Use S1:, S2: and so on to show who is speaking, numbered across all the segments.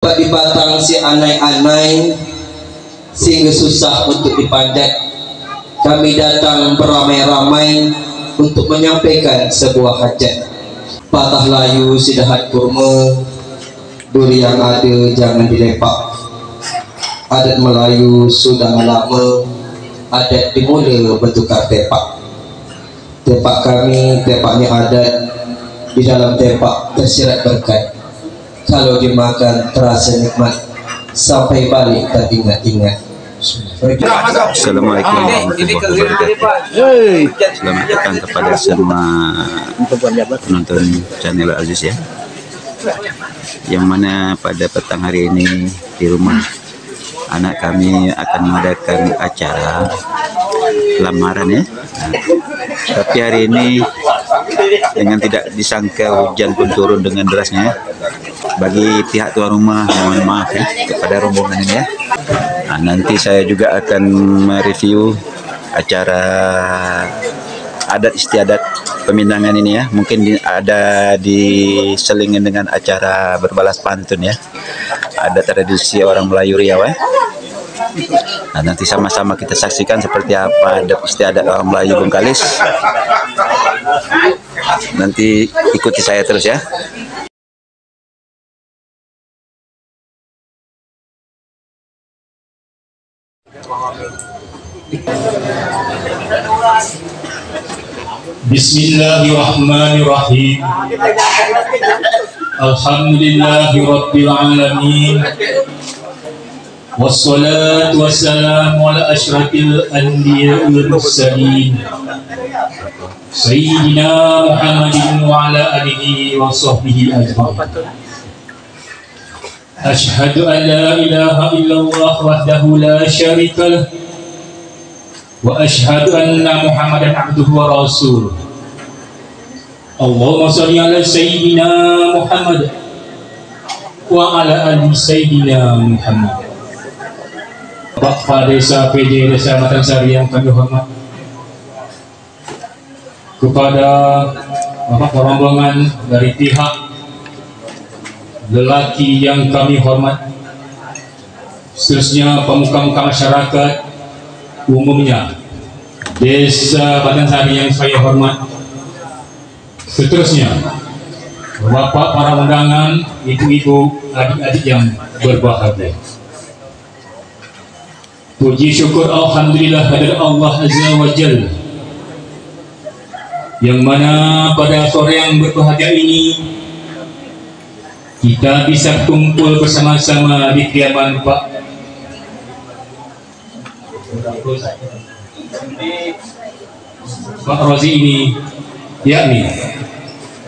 S1: di batang si anai-anai sehingga susah untuk dipanjat. Kami datang beramai-ramai untuk menyampaikan sebuah hajat. Patah layu sidahat kurma, duri yang ada jangan dilepak. Adat Melayu sudah lama, adat dimula bertukar tepak. Tepak kami, tepaknya adat, di dalam tepak tersirat berkat. Kalau dimakan terasa nikmat, sampai balik tak ingat-ingat.
S2: Assalamualaikum warahmatullahi wabarakatuh. Selamat datang kepada semua penonton channel Aziz ya. Yang mana pada petang hari ini di rumah anak kami akan mengadakan acara lamaran ya. Tapi hari ini dengan tidak disangka hujan pun turun dengan derasnya. Bagi pihak tuan rumah mohon maaf ya kepada rombongan ini ya. Nah, nanti saya juga akan mereview acara adat istiadat pemindangan ini ya. Mungkin ada diselingin dengan acara berbalas pantun ya. Ada tradisi orang Melayu Riau ya. Nah, nanti sama-sama kita saksikan seperti apa adat istiadat orang Melayu Bengkalis. Nanti ikuti saya terus ya.
S3: Bismillahirrahmanirrahim. Alhamdulillahirabbil alamin. Wassalatu wassalamu ala asyrafil anbiya'i wal mursalin. Sayyidina Muhammadin wa ala alihi wa sahbihi ajma'in. Ashhadu an la ilaha illallah wahdahu la syarika lah. Wa ashhadu anna Muhammadan abduhu wa rasuluh. Allahumma shalli ala sayyidina Muhammad wa ala ali sayyidina Muhammad. Bapak Desa PD Desa Matansari yang kami hormat, kepada Bapak rombongan dari pihak lelaki yang kami hormat, seterusnya pemuka-pemuka masyarakat umumnya Desa Matansari yang saya hormat, seterusnya bapak para undangan, ibu-ibu, adik-adik yang berbahagia. Puji syukur alhamdulillah kepada Allah Azza wa Jalla, yang mana pada sore yang berbahagia ini kita bisa kumpul bersama-sama di kediaman Pak Rozi ini, yakni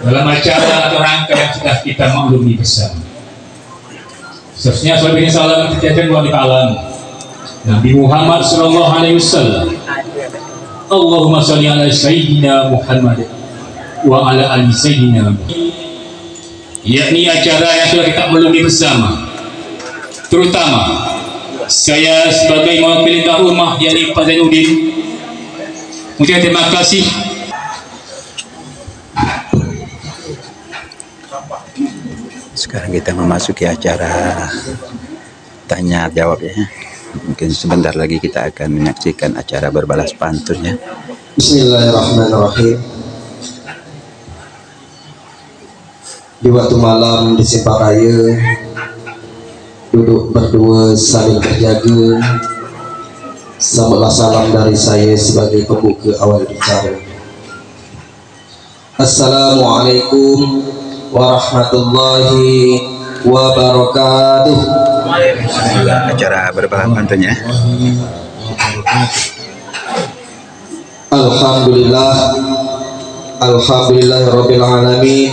S3: dalam acara atau rangka yang sudah kita maklumi bersama. Seterusnya salam kejadian wa ta'ala Nabi Muhammad sallallahu alaihi wasallam. Allahumma shalli ala sayyidina Muhammad wa ala ali sayyidina Muhammad. Yakni acara yang sudah kita maklumi bersama, terutama saya sebagai mewakili tuan rumah yakni Pak Zainuddin, mengucapkan terima kasih.
S2: Sekarang kita memasuki acara tanya jawab ya. Mungkin sebentar lagi kita akan menyaksikan acara berbalas pantun ya.
S1: Bismillahirrahmanirrahim. Di waktu malam di simpang raya, duduk berdua saling terjaga. Sambutlah salam dari saya sebagai pembuka awal bicara. Assalamualaikum warahmatullahi wabarakatuh.
S2: Acara berbalas pantunnya.
S1: Alhamdulillah, alhamdulillahirabbil alamin.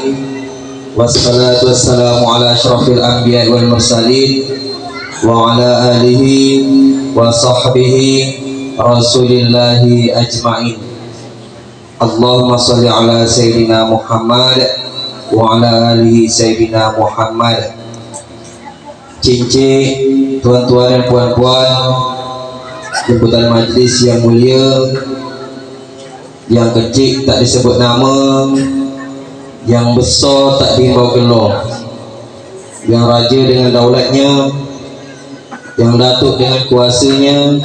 S1: Wassalatu wassalamu ala asyrafil anbiya'i wal mursalin wa ala alihi wa sahbihi rasulillahi ajma'in. Allahumma shalli ala sayyidina Muhammad wa ala alihi sayyidina Muhammad. Cincin, tuan-tuan dan puan-puan, jemputan majlis yang mulia, yang kecil tak disebut nama, yang besar tak dihimbau gelar, yang raja dengan daulatnya, yang datuk dengan kuasanya,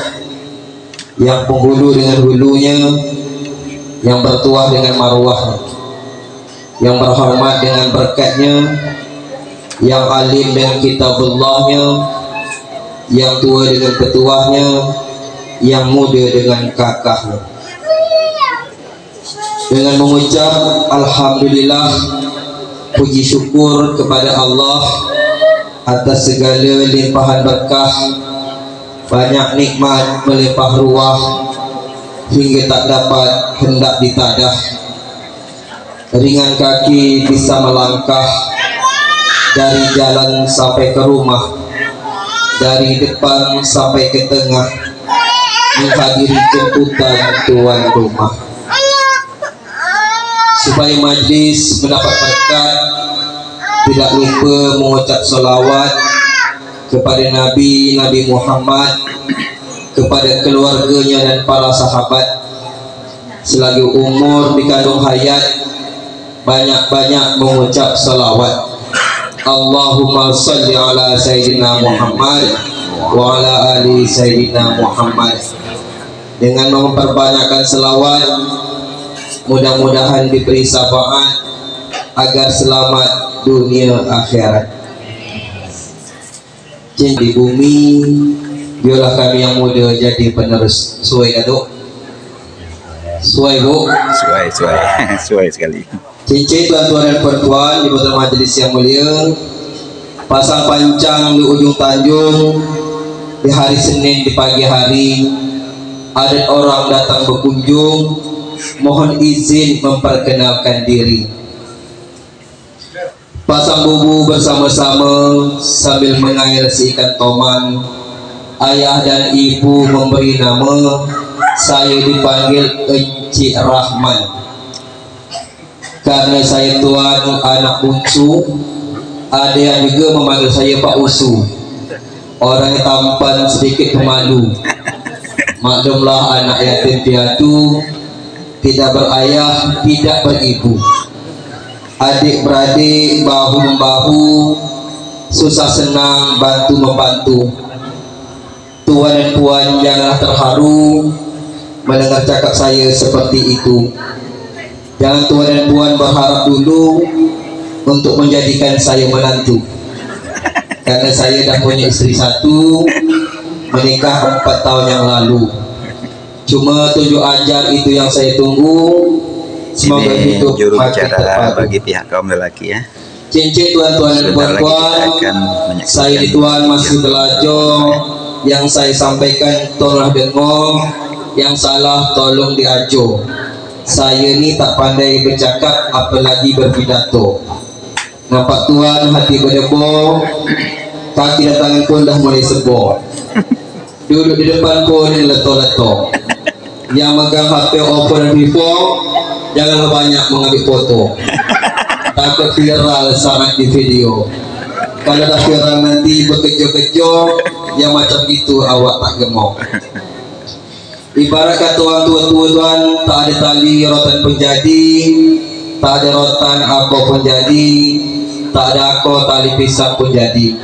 S1: yang penghulu dengan hulunya, yang bertuah dengan marwahnya, yang berhormat dengan berkatnya, yang alim dengan kitabullahnya, yang tua dengan petuahnya, yang muda dengan kakahnya. Dengan mengucap alhamdulillah, puji syukur kepada Allah atas segala limpahan berkah, banyak nikmat melimpah ruah hingga tak dapat hendak ditadah. Ringan kaki bisa melangkah dari jalan sampai ke rumah, dari depan sampai ke tengah, menghadiri jemputan tuan rumah. Supaya majlis mendapat berkat, tidak lupa mengucap salawat kepada Nabi Muhammad, kepada keluarganya dan para sahabat. Selagi umur dikandung hayat, banyak-banyak mengucap salawat. Allahumma salli ala Sayyidina Muhammad wa ala ali Sayyidina Muhammad. Dengan memperbanyakkan selawat, mudah-mudahan diberi syafaat agar selamat dunia akhirat. Di bumi, biarlah kami yang muda jadi penerus. Suai Datuk? Suai Bu?
S2: Suai sekali.
S1: Cincin tuan-tuan dan puan-puan di betul majlis yang mulia, pasang pancang di ujung Tanjung di hari Senin di pagi hari, ada orang datang berkunjung, mohon izin memperkenalkan diri. Pasang bubu bersama-sama sambil mengair si ikan toman. Ayah dan ibu memberi nama, saya dipanggil Encik Rahman. Karena saya tuan anak bungsu, ada yang juga memanggil saya Pak Usu. Orang yang tampan sedikit pemalu. Maklumlah anak yatim piatu, tidak berayah, tidak beribu. Adik-beradik bahu-membahu, susah senang bantu membantu. Tuan dan puan janganlah terharu mendengar cakap saya seperti itu. Jangan tuan dan puan berharap dulu untuk menjadikan saya menantu, karena saya dah punya istri satu, menikah 4 tahun yang lalu. Cuma tunjuk ajar itu yang saya tunggu. Semoga hidup
S2: juru bicara bagi pihak kaum lelaki ya.
S1: Cincin tuan-tuan dan puan-puan, saya di tuan masih belajar. Yang saya sampaikan tolong dengar, yang salah tolong diajar. Saya ni tak pandai bercakap, apalagi berpidato. Nampak tuan hati berdebur, kaki dan tangan pun dah mulai sebor. Duduk di depan pun leto-leto. Yang megang HP Oppo dan Vivo, janganlah banyak mengambil foto, takut viral sangat di video. Kalau dah viral nanti berkejo-kejo, yang macam itu awak tak gemuk. Ibarat kata orang tua-tua, tak ada tali rotan pun jadi, tak ada rotan aku pun jadi, tak ada aku tali pisang pun jadi.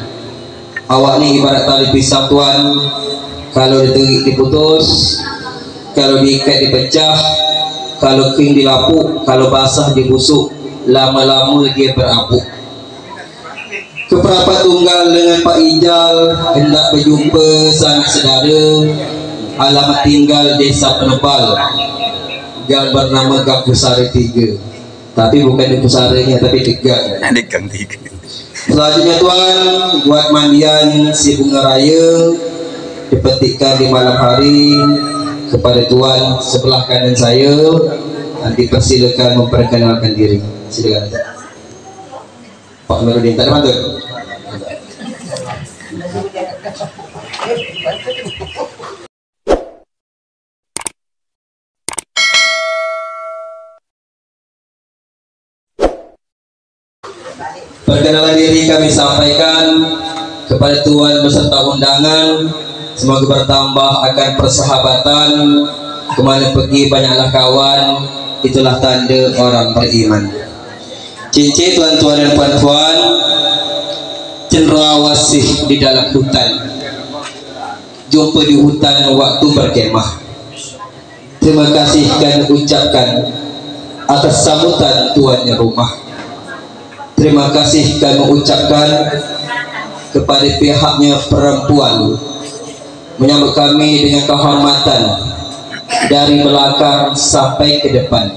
S1: Awak ni ibarat tali pisang tuan, kalau diterik diputus, kalau diikat dipecah, kalau kering dilapuk, kalau basah dibusuk, lama-lama dia berapuk. Keperapat tunggal dengan Pak Ijal hendak berjumpa sanak saudara. Alamat tinggal Desa Penebal, gang bernama Gang Pusara 3. Tapi bukan di pusaranya, tapi di gang.
S2: Di Gang 3.
S1: Selanjutnya tuan, buat mandian si bunga raya dipetikkan di malam hari kepada tuan sebelah kanan saya. Nanti persilakan memperkenalkan diri. Silakan Pak Nurudin. Tak ada bantu. Perkenalan diri kami sampaikan kepada tuan beserta undangan. Semoga bertambah akan persahabatan, kemana pergi banyaklah kawan, itulah tanda orang beriman. Cincin tuan-tuan dan puan-puan, cenderawasih di dalam hutan, jumpa di hutan waktu berkemah. Terima kasih kami ucapkan atas sambutan tuannya rumah. Terima kasih kami ucapkan kepada pihaknya perempuan menyambut kami dengan kehormatan dari belakang sampai ke depan.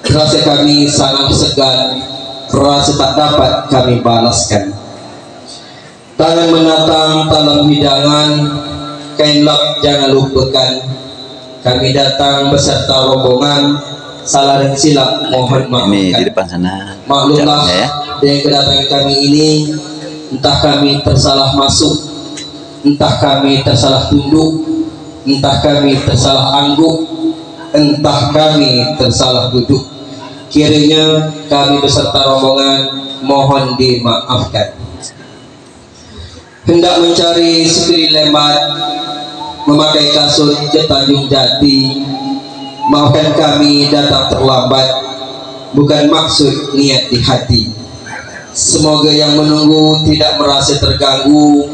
S1: Rasa kami sangat segan, rasa tak dapat kami balaskan. Tangan menatang dalam hidangan, kain lap jangan lupakan. Kami datang beserta rombongan, salah dan silap mohon maafkan.
S2: Ini di depan sana.
S1: Maklumlah
S2: ya.
S1: dengan kedatangan kami ini, entah kami tersalah masuk, entah kami tersalah tunduk, entah kami tersalah angguk, entah kami tersalah duduk. Kiranya kami beserta rombongan mohon dimaafkan. Hendak mencari sekali lemat, memakai kasut ke Tanjung Jati. Maafkan kami datang terlambat, bukan maksud niat di hati. Semoga yang menunggu tidak merasa terganggu.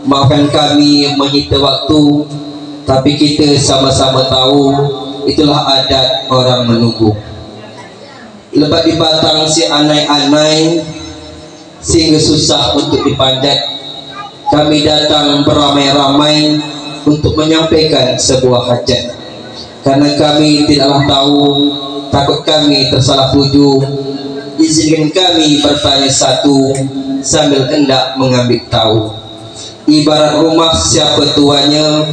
S1: Maafkan kami menyita waktu, tapi kita sama-sama tahu itulah adat orang menunggu. Lebat di batang si anai-anai, sehingga susah untuk dipanjat. Kami datang beramai-ramai untuk menyampaikan sebuah hajat. Karena kami tidaklah tahu, takut kami tersalah tuju. Izinkan kami bertanya satu sambil hendak mengambil tahu. Ibarat rumah siapa tuanya,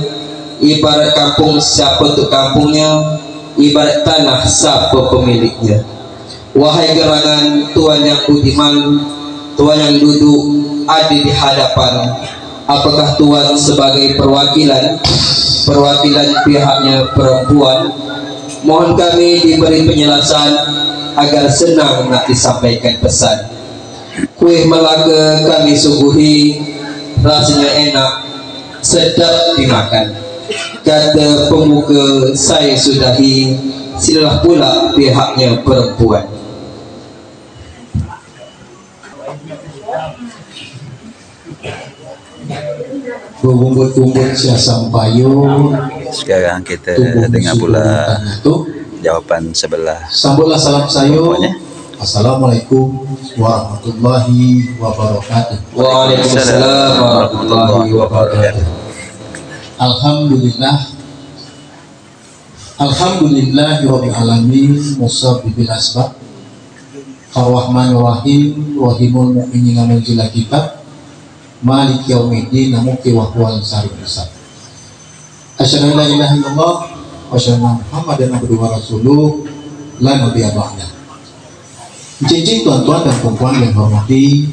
S1: ibarat kampung siapa untuk kampungnya, ibarat tanah siapa pemiliknya. Wahai gerangan Tuhan yang budiman, Tuhan yang duduk ada di hadapan, apakah Tuhan sebagai perwakilan pihaknya perempuan? Mohon kami diberi penjelasan agar senang nak disampaikan pesan. Kuih Melaka kami suguhi, rasanya enak, sedap dimakan. Kata pembuka saya sudahi, silalah pula pihaknya perempuan.
S4: Bumbut-bumbut siasam payung.
S2: Sekarang kita dengar pula jawaban sebelah.
S4: Sambutlah salam sayur. Assalamualaikum warahmatullahi wabarakatuh.
S1: Waalaikumsalam warahmatullahi wabarakatuh.
S4: Alhamdulillahirabbil alamin, musabbibil asbab, arrahmanir rahim, rahimul mu'minin munzilal kitab, Malik yaumiddin, namuki wa huwal sarif hisab. Asyhadu an la ilaha illallah wa asyhadu anna Muhammadan abduhu wa rasuluh, la nabiyya ba'da. Cincin tuan-tuan dan perempuan yang hormati,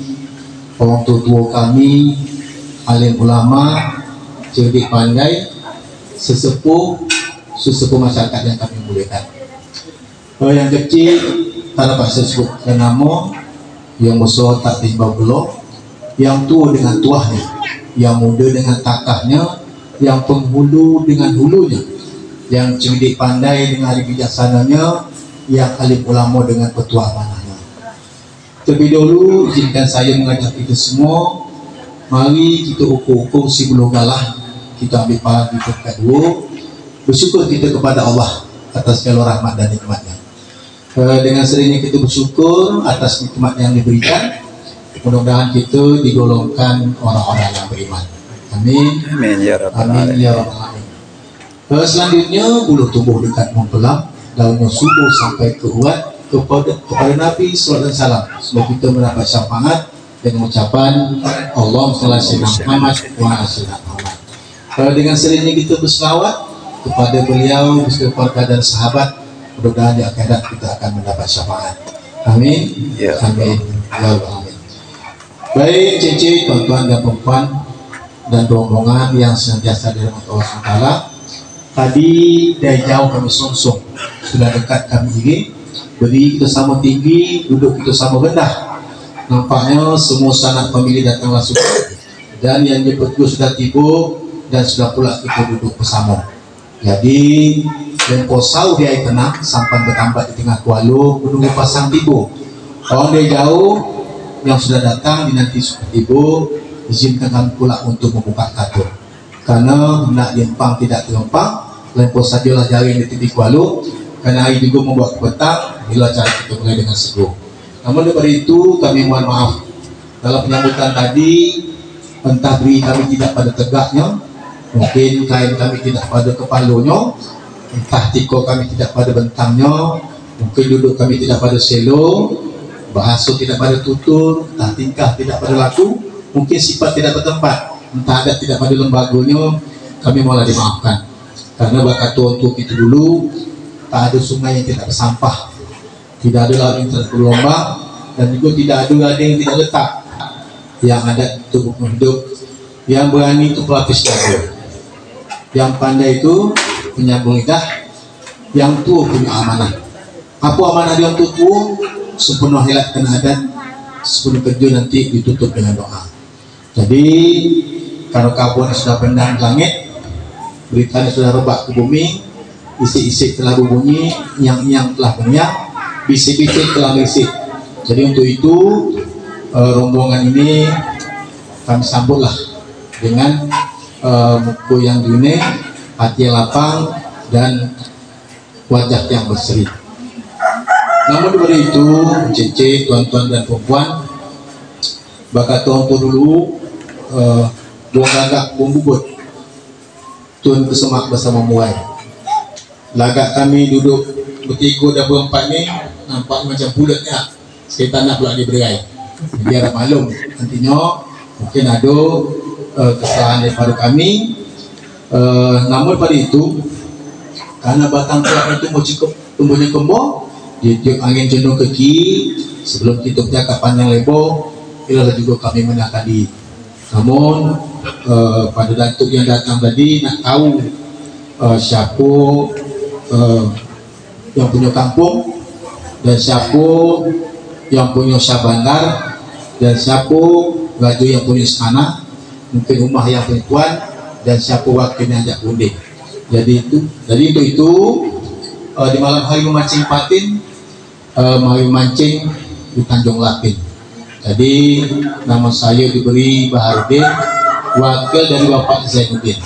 S4: orang tua kami, alim ulama, cerdik pandai, sesepuh masyarakat yang kami muliakan. Yang kecil tanpa sebutkan nama, yang besar tak timbau belok, yang tua dengan tuahnya, yang muda dengan takahnya, yang penghulu dengan hulunya, yang cerdik pandai dengan ahli bijaksananya, yang alim ulama dengan petua amanahnya. Terlebih dahulu izinkan saya mengajak kita semua, mari kita ukur-ukur si buluh galah, kita ambil pagi kedua, bersyukur kita kepada Allah atas segala rahmat dan nikmatnya. Dengan seringnya kita bersyukur atas nikmat yang diberikan, mudah-mudahan kita digolongkan orang-orang yang beriman. Amin.
S2: Amin ya rabbal
S4: Amin ya rabbal alamin. Selanjutnya bulu tumbuh dekat mempelam, daunnya subur sampai ke urat kepada Nabi sallallahu alaihi wasallam. Sebab kita mendapat syafaat dengan ucapan Allahumma shalli ala Muhammad wa ala Muhammad. Dengan seringnya kita berselawat kepada beliau, keluarga dan sahabat, mudah-mudahan di akhirat kita akan mendapat syafaat. Amin.
S2: Ya.
S4: Amin ya rabbal alamin. Baik cincin tuan-tuan dan perempuan dan rombongan yang senantiasa dirahmati Allah SWT. Tadi dari jauh kami sungsung, sudah dekat kami ini, berdiri kita sama tinggi, duduk kita sama rendah. Nampaknya semua sanak pemilih datanglah sudah, dan yang jemput sudah tiba dan sudah pula kita duduk bersama. Jadi yang kosau dia tenang sampai bertambah di tengah kuala menunggu pasang tiba. Orang dari jauh yang sudah datang dinanti seperti Ibu, izinkan kami pula untuk membuka kartu. Karena hendak diempang tidak terempang, lempos sajalah jari di titik walu. Karena hari juga membuat petang, bila cara kita mulai dengan seguh. Namun daripada itu kami mohon maaf dalam penyambutan tadi, entah beri kami tidak pada tegaknya, mungkin kain kami tidak pada kepalanya, entah tiko kami tidak pada bentangnya, mungkin duduk kami tidak pada selo, bahasa tidak pada tutur, entah tingkah tidak pada laku, mungkin sifat tidak bertempat, entah adat tidak pada lembaganya, kami mohonlah dimaafkan. Karena bakat untuk itu dulu, tak ada sungai yang tidak bersampah, tidak ada laut yang tidak bergelombang, dan juga tidak ada ladang yang tidak letak. Yang ada tubuh hidup, yang berani itu pelapis dada, yang pandai itu penyambung lidah, yang tua punya amanah. Apa amanah yang tua? Sepenuh helat kena adat, sepenuh kerja nanti ditutup dengan doa. Jadi kalau kabut sudah pendam langit, beritanya sudah rebak ke bumi, isi-isi telah berbunyi, yang telah bunyak, bisik-bisik telah bisik. Jadi untuk itu rombongan ini kami sambutlah dengan muka yang dunia, hati yang lapang, dan wajah yang berseri. Namun daripada itu, cece, tuan-tuan dan perempuan, bakat tuan tu dulu buang gagak, buang bubut, tuan kesemak bersama muai. Lagak kami duduk bertiga dan berempat ni nampak macam bulatnya, sekitar nak pula diberai. Biar maklum nantinya mungkin ada kesalahan daripada kami, namun pada itu karena batang kelapa itu mau cukup tumbuhnya kembang, dia tiup angin cenderung ke kiri sebelum kita bercakap panjang lebar, itulah juga kami menang tadi. Namun pada datuk yang datang tadi nak tahu siapa yang punya kampung dan siapa yang punya syabandar dan siapa raja yang punya istana, mungkin rumah yang punya tuan, dan siapa wakilnya ajak undi. Jadi itu di malam hari memancing patin, mari mancing di Tanjung Lapin. Jadi nama saya diberi Baharudin, wakil dari Bapak Zainuddin.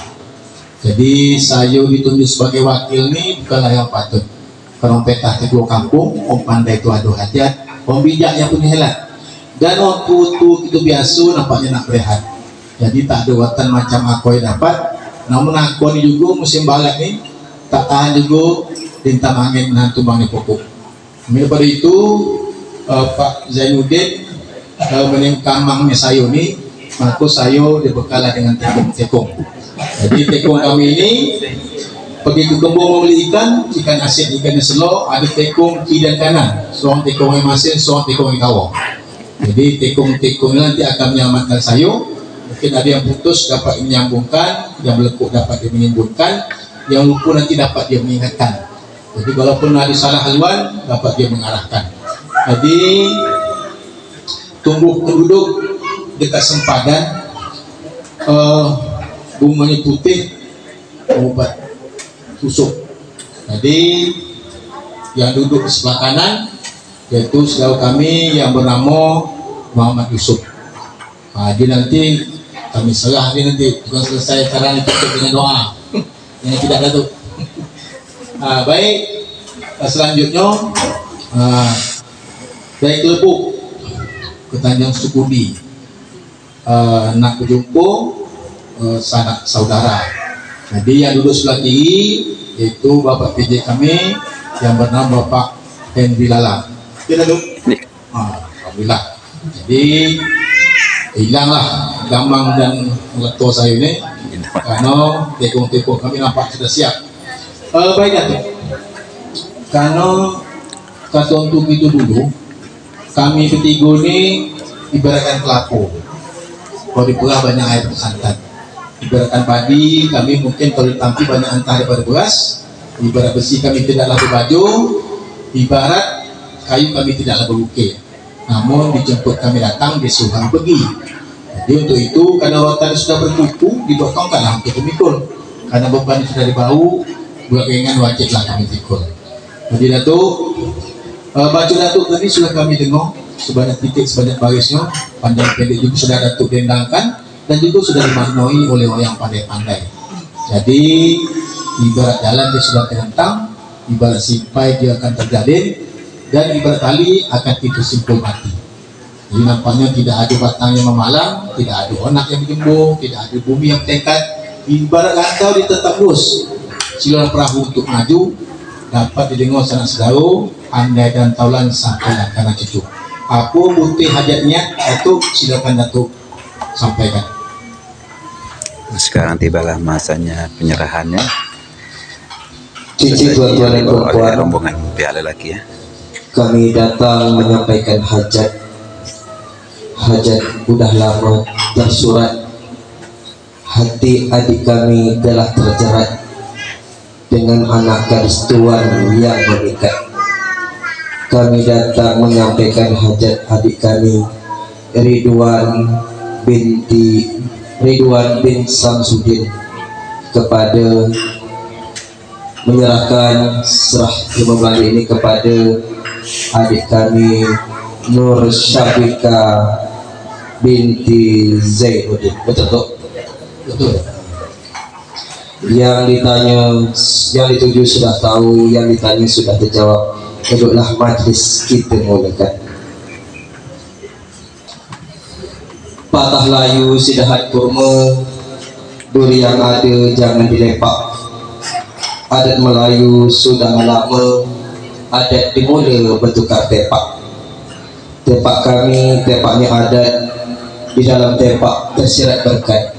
S4: Jadi saya ditunjuk sebagai wakil ini bukanlah yang patut. Kalau petah kedua kampung, om pandai itu ada hajat, om bijak yang punya helat, dan om putu itu biasa nampaknya nak berehat. Jadi tak ada watan macam aku yang dapat. Namun aku ni juga musim balak ni tak tahan juga lintang angin menantu bang pokok. Daripada itu Pak Zainuddin meningkamangnya saya ni, maka saya dibekalah dengan tekong. Jadi tekong kami ini pergi ke kembung membeli ikan asin, ikan yang selo, ada tekong kiri dan kanan, seorang tekong yang masin, seorang tekong yang kawang. Jadi tekong-tekong nanti akan menyelamatkan saya. Mungkin ada yang putus dapat menyambungkan, yang melekuk dapat dia menimbulkan, yang lupa nanti dapat dia mengingatkan. Jadi walaupun ada salah haluan, dapat dia mengarahkan. Jadi tumbuh penduduk dekat sempadan, bunganya putih, obat tusuk. Jadi yang duduk di sebelah kanan yaitu saudara kami yang bernama Muhammad Yusuf. Dia nanti kami serah dia nanti, bukan selesai sekarang ditutup dengan doa yang tidak datuk. Baik, selanjutnya dari Kelebuk ke Tanjung Sukudi, nak berjumpa sanak saudara. Jadi yang duduk sebelah kiri yaitu Bapak PJ kami yang bernama Bapak Henry Lala. Kita duduk. Alhamdulillah. Jadi hilanglah gamang dan meleto saya ini karena tekong-tekong kami nampak sudah siap. Baiknya tuh, karena kata untuk itu dulu kami bertiga ini ibaratkan pelaku. Kalau di Pura banyak air santan, ibaratkan padi kami mungkin kalau ditampi banyak antah daripada beras, ibarat besi kami tidaklah berbaju, ibarat kayu kami tidaklah berbukit. Namun dijemput kami datang, disuruh pergi. Jadi untuk itu karena rotan sudah berkuku, dibotongkanlah untuk pemikul. Karena beban sudah dibau, buat ringan wajiblah kami pikul. Jadi Datuk, baca Datuk tadi sudah kami dengar sebanyak titik, sebanyak barisnya, panjang pendek juga sudah Datuk dendangkan dan juga sudah dimaknai oleh orang yang pandai-pandai. Jadi ibarat jalan dia sudah terhentang, ibarat simpai dia akan terjalin, dan ibarat tali akan tersimpul mati. Jadi nampaknya tidak ada batang yang memalang, tidak ada anak yang menjembur, tidak ada bumi yang bertekad. Ibarat rantau dia tetap lurus. Siluman perahu untuk maju dapat didengar sanak saudara, andai dan taulan sampailah karena cucu. Apa butir hajatnya itu silakan Datuk sampaikan.
S2: Sekarang tibalah masanya penyerahannya.
S1: Cici tuan-tuan dan puan-puan,
S2: rombongan pihak lelaki ya.
S1: Kami datang menyampaikan hajat. Hajat udah lama tersurat. Hati adik kami telah terjerat dengan anak gadis tuan yang memikat. Kami datang menyampaikan hajat adik kami Ridwan bin Samsudin kepada menyerahkan serah terima balik ini kepada adik kami Nur Syafika binti Zainuddin. Betul tak?
S4: Betul.
S1: Yang ditanya, yang dituju sudah tahu, yang ditanya sudah terjawab. Duduklah majlis kita mulakan. Patah layu sidahat kurma, duri yang ada jangan dilepak. Adat Melayu sudah lama, adat dimula bertukar tepak. Tepak kami, tepaknya adat, di dalam tepak tersirat berkat.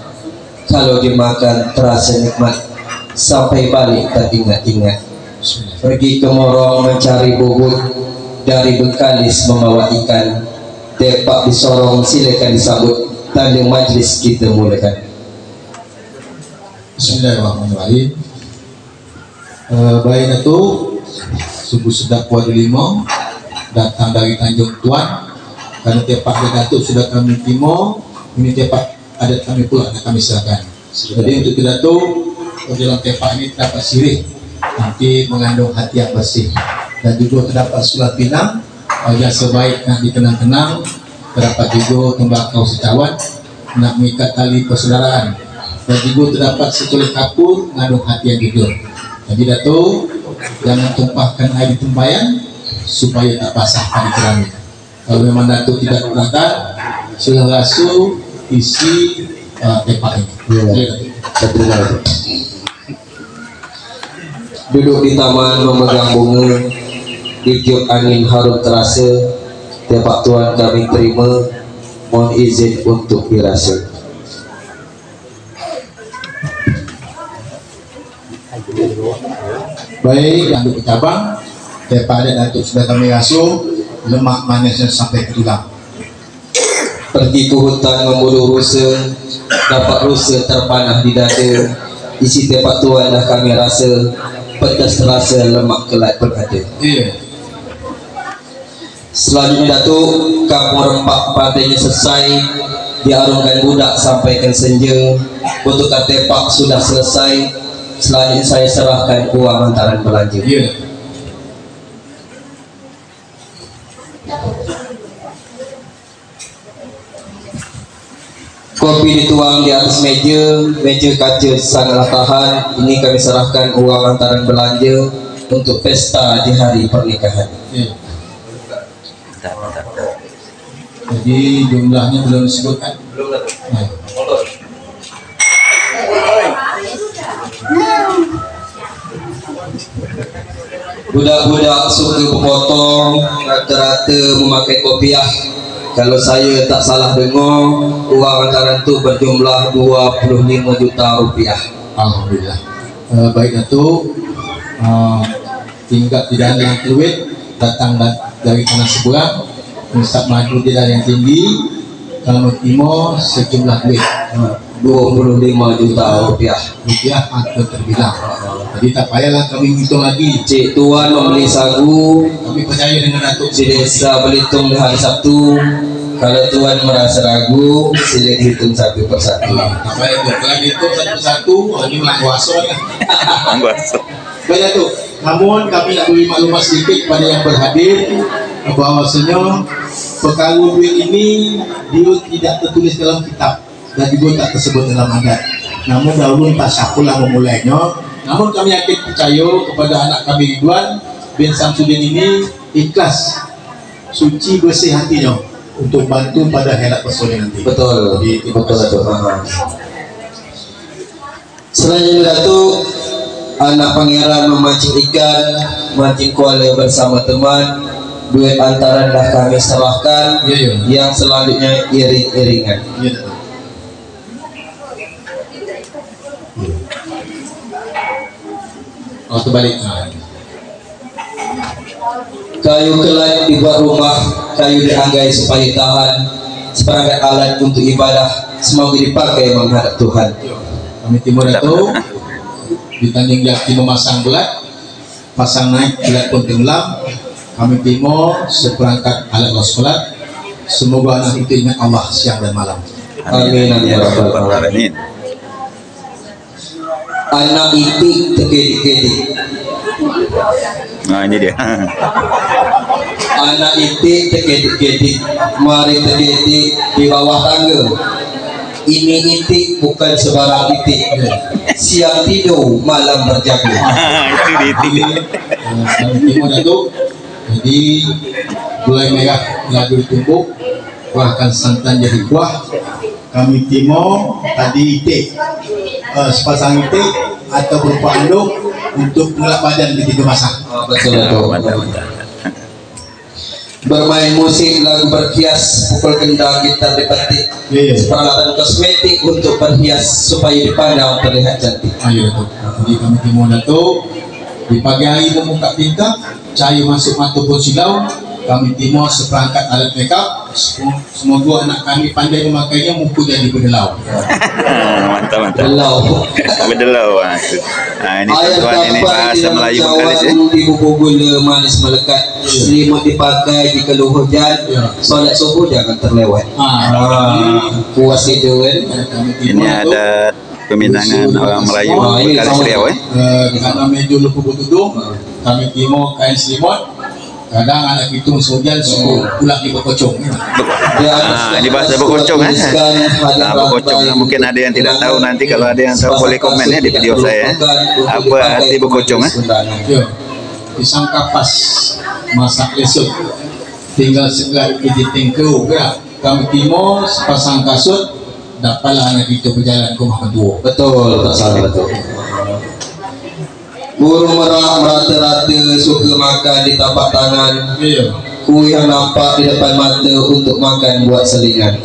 S1: Kalau dimakan terasa nikmat, sampai balik teringat-ingat. Pergi ke Morong mencari bubut, dari Bengkalis membawa ikan. Tepak di Sorong silakan disambut, tanda majlis kita mulakan.
S4: Bismillahirrahmanirrahim. Baik Datuk, subuh sedap puan 5 datang dari Tanjung Tuan. Karena tepak Datuk sudah kami timur, ini tepak adat kami pula dan kami serahkan. Jadi untuk Datuk, dalam tepak ini terdapat sirih, nanti mengandung hati yang bersih, dan juga terdapat surat pinang yang sebaik nak dikenang-kenang. Terdapat juga tembakau secawan nak mengikat tali persaudaraan, dan juga terdapat seculik kapur mengandung hati yang jujur. Jadi Datuk, jangan tumpahkan air di tempayan supaya tak basah pada keramik. Kalau memang Datuk tidak berangkat, sudah rasu isi tepak ini.
S1: Duduk di taman memegang bunga, ditiup angin harum terasa. Tepak tuan kami terima, mohon izin untuk dirasa.
S4: Baik, yang untuk cabang tepak adat Datuk sudah kami rasuh, lemak manisnya sampai ke tulang.
S1: Pergi ke hutan memburu rusa, dapat rusa terpanah di dada. Isi tepak tuan dah kami rasa, pedas terasa, lemak kelak berada.
S4: Iya.
S1: Selanjutnya Datuk, kampung rempak pantainya selesai, diarungkan budak sampaikan senja. Bentukan tepak sudah selesai. Selanjutnya saya serahkan uang hantaran belanja.
S4: Iya.
S1: Kopi dituang di atas meja, meja kaca sangatlah tahan. Ini kami serahkan uang hantaran belanja untuk pesta di hari pernikahan.
S4: Iya. Jadi jumlahnya belum disebutkan. Nah.
S1: Budak-budak suka berpotong, rata-rata memakai kopiah. Kalau saya tak salah dengar, uang hantaran tu berjumlah 25 juta rupiah.
S4: Alhamdulillah. Baik Datuk, tingkat tidak ada yang fluid, datang dari tanah seberang, Ustaz maju dia dari yang tinggi, kalau timur sejumlah duit
S1: 25 juta rupiah.
S4: Rupiah atau terbilang. Jadi tak payahlah kami hitung lagi.
S1: Cik tuan membeli sagu,
S4: Kami percaya dengan Datuk.
S1: si desa berhitung di hari Sabtu. Kalau tuan merasa ragu, sila dihitung satu persatu.
S4: Tak payah tu, kalau dihitung satu-satu, ini malah kuasa kan. Baik Datuk, namun kami nak beri maklumat sedikit kepada yang berhadir bahawasanya Pekalu duit ini dia tidak tertulis dalam kitab dan juga tak tersebut dalam adat. Namun dahulu entah siapalah memulainya. Namun kami yakin percaya kepada anak kami Ridwan bin Samsudin ini ikhlas, suci, bersih hatinya untuk bantu pada helat personil nanti.
S1: Betul. Betul Datuk. Selain itu Datuk, anak pangeran memancing ikan, mancing kuala bersama teman. Duit antaran dah kami serahkan. Yang selanjutnya iring-iringan.
S4: Oh, terbalik.
S1: Kayu kelai dibuat rumah, kayu dianggai supaya tahan. Seperangkat alat untuk ibadah semoga dipakai menghadap Tuhan.
S4: Kami timur itu ditanding jaki memasang belat, pasang naik belat pun tenggelam. Kami timur seperangkat alat sholat. Semoga anak itu ingat Allah siang dan malam.
S1: Amin. Amin. Anak itik terkedik-kedik.
S2: Nah ini dia.
S1: Anak itik terkedik-kedik, mari terkedik di bawah tangga. Ini itik bukan sebarang itik. Siang tidur, malam berjaga.
S2: Itu di itik.
S4: Timur itu, jadi gulai merah lagi ditumbuk, bahkan santan jadi buah. Kami timur tadi itik, sepasang itik atau berupa anduk untuk pulak badan ketika masak.
S1: Betul. Bermain musik, lagu berhias, pukul kendang, gitar dipetik, peralatan kosmetik untuk berhias supaya dipandang terlihat cantik.
S4: Ayo Datuk. Jadi kami timur Datuk di pagi hari membuka pintu, cahaya masuk mata pun silau. Kami timur seperangkat alat makeup. Semoga anak kami pandai memakainya, muka jadi berdelau.
S2: Mantap.
S1: Belau.
S2: Berdelau. Ini tuan ini bahasa Melayu Bengkalis ya.
S1: Ibu gula manis melekat, selimut dipakai jika luhur hujan. Solat subuh jangan terlewat. Puas tidur kan.
S2: Ini ada peminangan orang Melayu Bengkalis Riau
S4: Karena meja lupa bertudung, kami timur kain selimut. Kadang anak itu hujan suruh pulang di berkocong.
S2: Ini bahasa berkocong berkocong. Mungkin ada yang tidak tahu, nanti kalau ada yang tahu boleh komen ya di video saya. Apa arti berkocong?
S4: Pisang kapas masak lesut, tinggal segar di tengkau gerak. Kami timur sepasang kasut, dapatlah anak itu berjalan ke rumah kedua.
S1: Betul, tak salah betul. Burung merah merata-rata suka makan di tapak tangan. Kuih yang nampak di depan mata untuk makan buat selingan.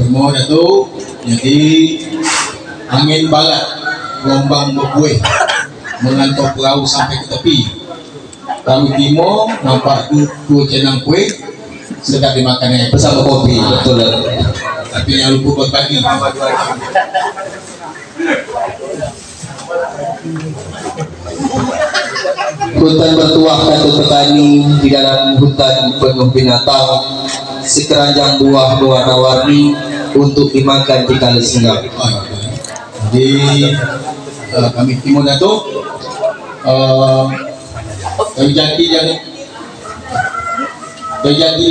S4: Timur itu, jadi angin balat, gelombang berbuih mengantar perahu sampai ke tepi. Kami timur nampak dua jenang kuih sedap dimakan
S1: bersama kopi. Betul.
S4: Tapi yang lupa berbagi.
S1: Hutan bertuah kata petani, di dalam hutan penuh binatang, sekeranjang buah berwarna-warni untuk dimakan di kala senggang.
S4: Jadi kami timur Datuk, kami janji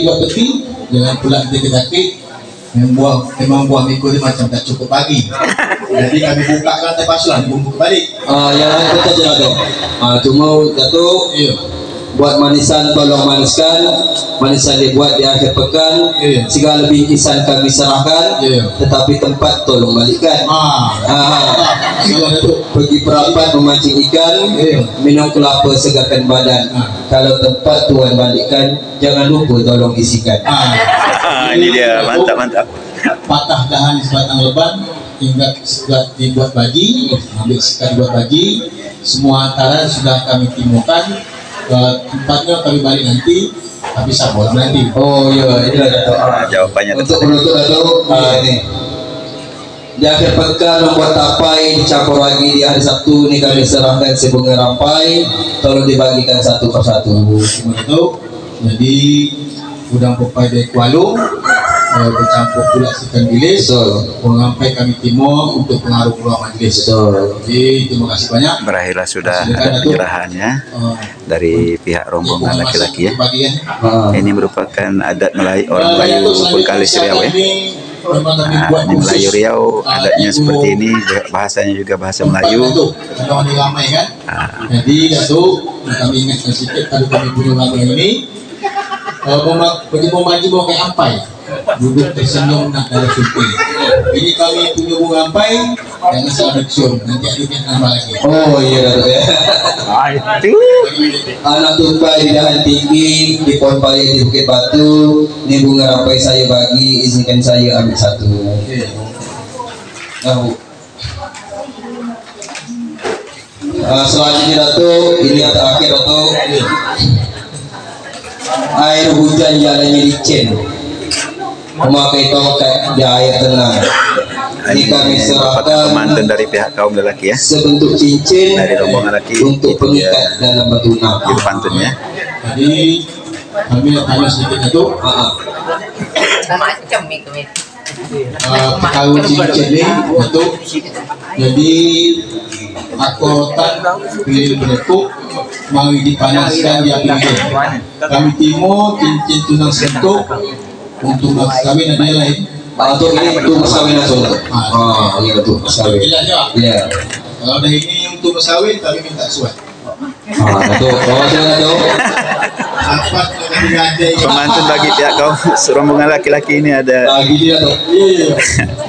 S4: buat tepi, jangan pula kita sakit. Memang buah minggu ni macam tak cukup pagi. Jadi kami buka rantai pasulan, bumbu balik.
S1: Yang kita jaga. Cuma Datuk, buat manisan tolong maniskan. Manisan dibuat di akhir pekan. Segala bingkisan kami serahkan. Tetapi tempat tolong balikkan. Pergi perapat memancing ikan, minum kelapa segarkan badan. Kalau tempat tuan balikkan, jangan lupa tolong isikan.
S2: Ini dia, mantap.
S4: Patah dahan di sebatang leban, hingga dibuat baji, ambil sekat dibuat baji. Semua antaran sudah kami timurkan. Tempatnya kami balik nanti, tapi sabar nanti.
S1: Ini ada Datuk.
S2: Jawabannya
S1: untuk menutup Datuk, ini di akhir pekan membuat tapai dicampur lagi di hari Sabtu ini kami serahkan sebunga rampai, tolong dibagikan satu persatu.
S4: Itu jadi udang popai dari Kuala bercampur pula ikan bilis. Mengampai kami timur untuk pengaruh keluar majlis. Jadi terima kasih banyak.
S2: Berakhirlah sudah penyerahannya dari pihak rombongan laki-laki ya. Ini merupakan adat Melayu, orang Melayu Bengkalis Riau ya. Nah, di Melayu Riau adatnya seperti ini, bahasanya juga bahasa Melayu.
S4: Jadi Datuk, kami ingatkan sedikit kalau kami punya lagu ini, bagi memaji mau kayak ampai, duduk tersenyum nak dari sumpah. Ini kami punya bunga ampai, jangan salah diksiun, nanti adiknya nama lagi.
S1: Oh iya Datuk ya.
S2: Itu
S1: Anak tupai di dahan tinggi di pohon pali di Bukit Batu. Ini bunga rampai saya bagi, izinkan saya ambil satu. Selanjutnya Datuk, ini yang terakhir Datuk. Air hujan jalannya licin, memakai tongkat di air tenang. Ini kami serahkan
S2: mantan dari pihak kaum lelaki ya,
S1: sebentuk cincin
S2: dari rombongan laki
S1: untuk pengikat dalam batu nama.
S2: Itu pantunnya.
S4: Jadi kami tanya sedikit Datuk. Kalau cincin ini Datuk, jadi akotan pilih bentuk mau dipanaskan di api lilin. Kami timur cincin tunang sentuk untuk mas kawin ada yang lain.
S1: Untuk ini untuk mas kawin Datuk. Iya betul mas kawin. Iya.
S4: Kalau ada ini untuk mas kawin kami minta suat.
S1: Datuk, bawa silakan Datuk.
S4: Apa ada
S2: Pemantun bagi pihak kaum rombongan laki-laki ini ada
S1: Lagi dia Datuk.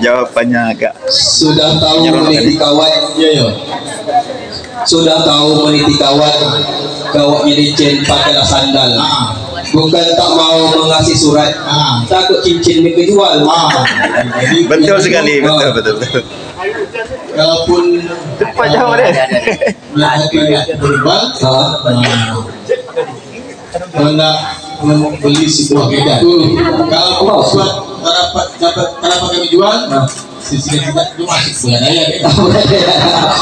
S2: jawabannya agak
S1: Sudah tahu meniti kawat.
S4: Iya.
S1: Sudah tahu meniti kawat. Kawatnya licin pakailah sandal. Bukan tak mau mengasih surat, takut cincin mereka jual.
S2: betul sekali, betul.
S4: Kalaupun
S2: Cepat jawab deh.
S4: tidak berubah, hendak membeli sebuah kedan. Kalau buat dapat kenapa kami jual? Sisi tidak itu masuk bulan ayah.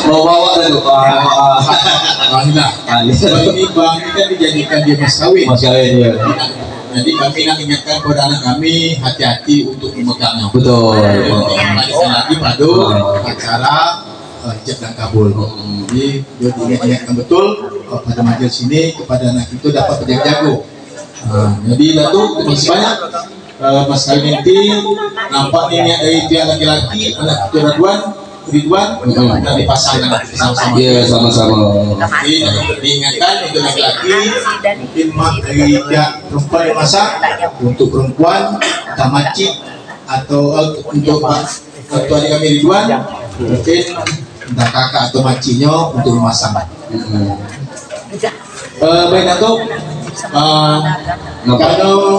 S1: Mau bawa Datuk.
S4: Ini bang ini kan dijadikan dia mas kawin.
S1: Mas kawin ya.
S4: Jadi kami nak ingatkan kepada anak kami hati-hati untuk memegangnya.
S1: Betul.
S4: Lagi pada acara hijab dan kabul. Jadi dia ingatkan betul pada majelis ini kepada anak itu dapat berjago. Jadi Datuk terima kasih banyak. Mas kawin nanti nampak niat dari pihak laki-laki anak itu Ridwan dan dipasangkan sama-sama.
S1: Iya sama-sama.
S4: Jadi diingatkan untuk laki-laki mungkin dari pihak perempuan yang masak untuk perempuan tamaci atau untuk ketua adik kami Ridwan mungkin entah kakak atau macinya untuk memasak. Baik Datuk, kalau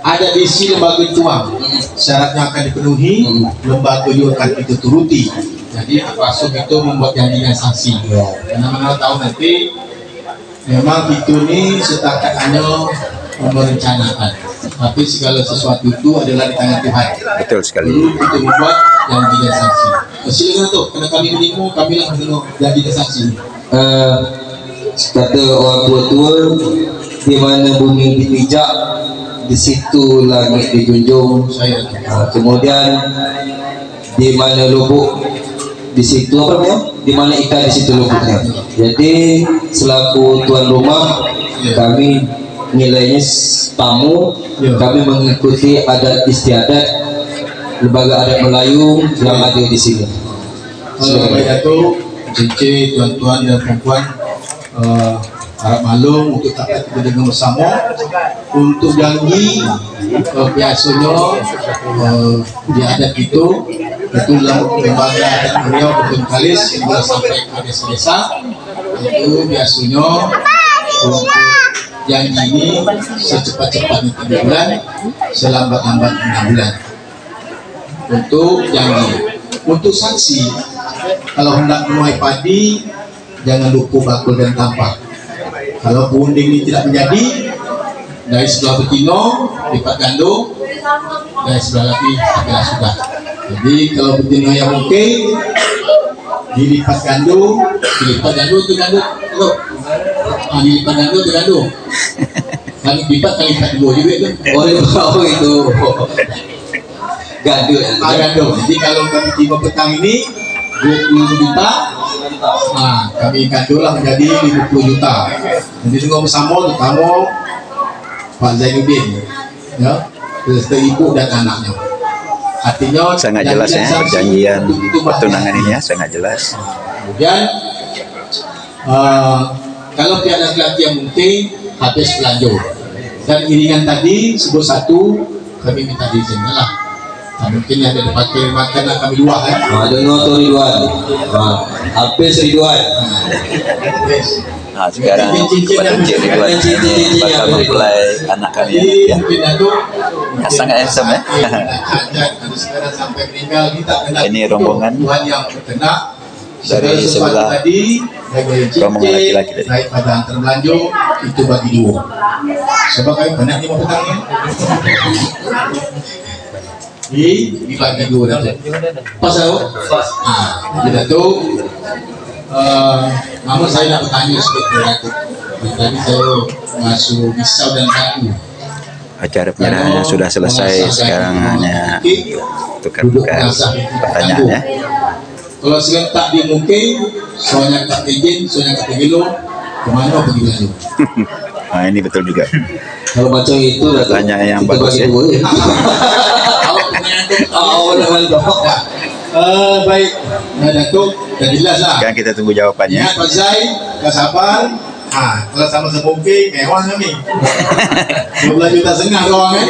S4: ada di sini lembaga tuang syaratnya akan dipenuhi, lembaga juga akan kita turuti. Jadi termasuk itu membuat janji dan sanksi. Karena mana tahu nanti memang itu ini setakat hanya merencanakan, tapi segala sesuatu itu adalah di tangan Tuhan.
S2: Betul sekali.
S4: Itu membuat janji dan sanksi. Silakan Datuk, karena kami menimbu, kami lah mendengar janji dan sanksi.
S1: Kata orang tua-tua, di mana bumi dipijak, di situ langit dijunjung. Kemudian di mana lubuk, di situ apa namanya? Di mana ikan, di situ lubuknya. Jadi selaku tuan rumah, kami nilainya tamu, kami mengikuti adat istiadat lembaga adat Melayu yang ada di sini.
S4: Baik Datuk, cincin tuan-tuan dan perempuan harap maklum untuk dapat kita dengar bersama untuk janji biasanya di adat itu lembaga adat Riau Bengkalis hingga sampai ke desa-desa itu biasanya untuk janji ini secepat-cepatnya 3 bulan, selambat-lambat 6 bulan untuk janji. Untuk sanksi, kalau hendak menuai padi jangan lupa bakul dan tampak. Kalau punding ini tidak menjadi, dari sebelah betina lipat gandum, dari sebelah lagi adalah sudah. Jadi kalau betina yang oke, dilipat gandum, dilipat gandum itu gandum, dilipat gandum itu gandum. Kali lipat dua juga itu.
S1: Oh itu gaduh.
S4: Gaduh. Jadi kalau kami tiba petang ini 20 juta, nah kami gaduh lah menjadi 50 juta. Jadi semua bersama terutama Pak Zainuddin, ya, beserta ibu dan anaknya. Artinya
S2: sangat jelas ya perjanjian pertunangan ini ya, sangat jelas.
S4: Kemudian kalau pihak laki-laki yang mungkin habis belanja dan iringan tadi sebut satu, kami minta izin lah. Nah, mungkin ada dipakai makan kami dua kan.
S1: Ada noto Ridwan. Habis Ridwan.
S2: Nah, sekarang kepada Cik Ridwan ini bakal mempelai anak kami ya. Ya, sangat handsome ya. Ini rombongan dari sebelah rombongan laki-laki tadi.
S4: Daripada antar belanja itu bagi dua. Sebab kami banyak lima petangnya. Dibagi dua nanti. Pasal kita tuh namun saya nak bertanya sedikit berlaku. Tadi saya masuk pisau dan kaku.
S2: Acara penyerahannya sudah selesai, sekarang hanya tukar-tukar pertanyaan ya.
S4: Kalau sekarang tak dimungkin, soalnya tak izin, soalnya tak gelo, kemana pergi lagi?
S2: Nah ini betul juga.
S1: Kalau macam itu
S2: pertanyaan yang bagus ya.
S4: Baik, Datuk, dan jelas lah.
S2: Sekarang kita tunggu jawabannya.
S4: Ingat Pak Zai, Kak Sabar. Kalau sama-sama mungkin, mewah kami. 12,5 juta doang kan?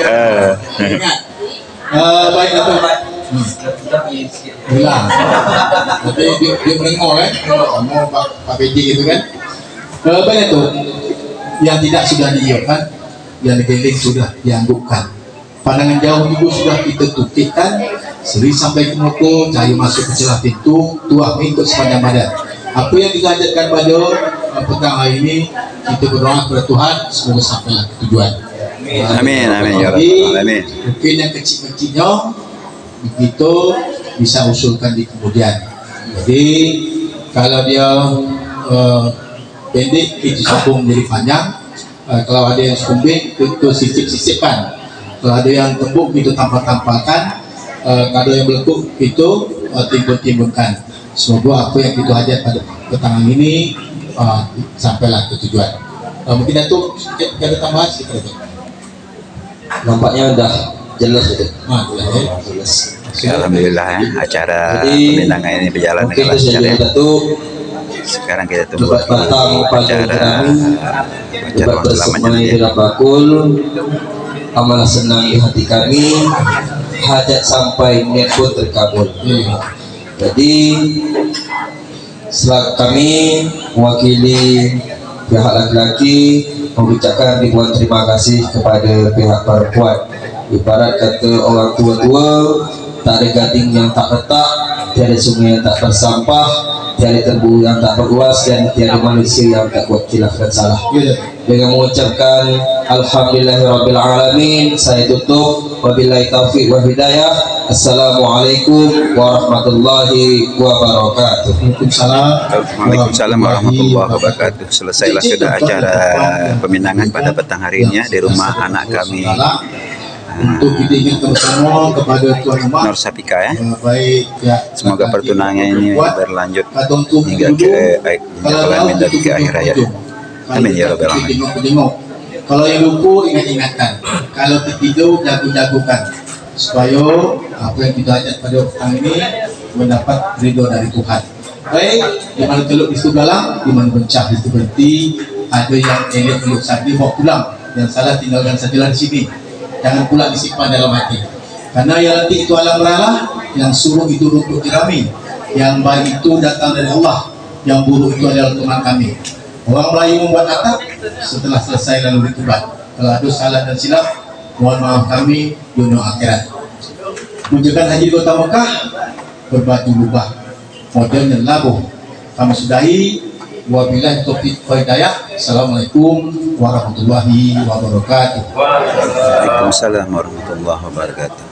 S4: Ingat. Baik, Datuk. Bilang. Tapi dia menengok kan? Kamu Pak PJ gitu kan? Baik, Datuk. Yang tidak sudah diiakan, yang digeling sudah dianggukkan. Pandangan jauh itu sudah kita tukikkan, seri sampai ke motor, cahaya masuk ke celah pintu, tuah mengikut sepanjang badan. Apa yang kita hajatkan pada petang hari ini, kita berdoa kepada Tuhan, semoga sampai ke tujuan.
S2: Amin, amin, ya Rabbal Alamin.
S4: Mungkin yang kecil-kecilnya, begitu bisa usulkan di kemudian. Jadi, kalau dia pendek, kita sambung menjadi panjang. Kalau ada yang sumbing, itu sisip-sisipkan. Kalau ada yang tembuk itu tampal-tampalkan, kalau yang melekuk itu timbun-timbunkan. Semoga apa yang kita hajat pada petang ini sampailah ke tujuan. Mungkin Datuk ada tambahan sedikit.
S1: Nampaknya udah jelas itu.
S4: Jelas.
S2: Alhamdulillah ya, acara peminangan ini berjalan dengan lancar ya. Sekarang kita tunggu acara selamanya.
S1: Amalah senang di hati kami, hajat sampai niat pun terkabul. Jadi selaku kami mewakili pihak laki-laki mengucapkan ribuan terima kasih kepada pihak perempuan. Ibarat kata orang tua-tua, tak ada gading yang tak retak, tiada sungai yang tak bersampah, tiada tebu yang tak beruas, dan tiada manusia yang tak buat khilaf dan salah. Dengan mengucapkan Alhamdulillahirabbil alamin, saya tutup. Wabillahi taufiq wa hidayah. Assalamualaikum warahmatullahi wabarakatuh.
S2: Waalaikumsalam warahmatullahi wabarakatuh. Selesailah sudah acara peminangan pada petang hari ini di rumah anak kami
S4: untuk kita ingatkan bersama kepada Tuan Umar
S2: Nur Sapika ya. Semoga pertunangan ini berlanjut hingga ke akhir hayat. Amin ya Rabbal Alamin.
S4: Kalau yang lupa ingat-ingatan, kalau tertidur jago-jagokan, supaya apa yang kita hajat pada petang ini mendapat ridho dari Tuhan. Baik, di mana teluk di situ galang, di mana bencah di situ berhenti, ada yang elok teluk sadi bawa pulang, yang salah tinggalkan sajalah di sini. Jangan pula disimpan dalam hati. Karena yang nanti itu alam rala, yang suruh itu untuk dirami, yang baik itu datang dari Allah, yang buruk itu adalah teman kami. Orang Melayu membuat atap, setelah selesai lalu ditubat. Kalau ada salah dan silap, mohon maaf kami dunia akhirat. Kunjungan haji di kota Mekah berbatu lubah, modelnya labuh. Kami sudahi. Wabillahi taufiq wal hidayah. Assalamualaikum warahmatullahi wabarakatuh.
S2: Waalaikumsalam warahmatullahi wabarakatuh.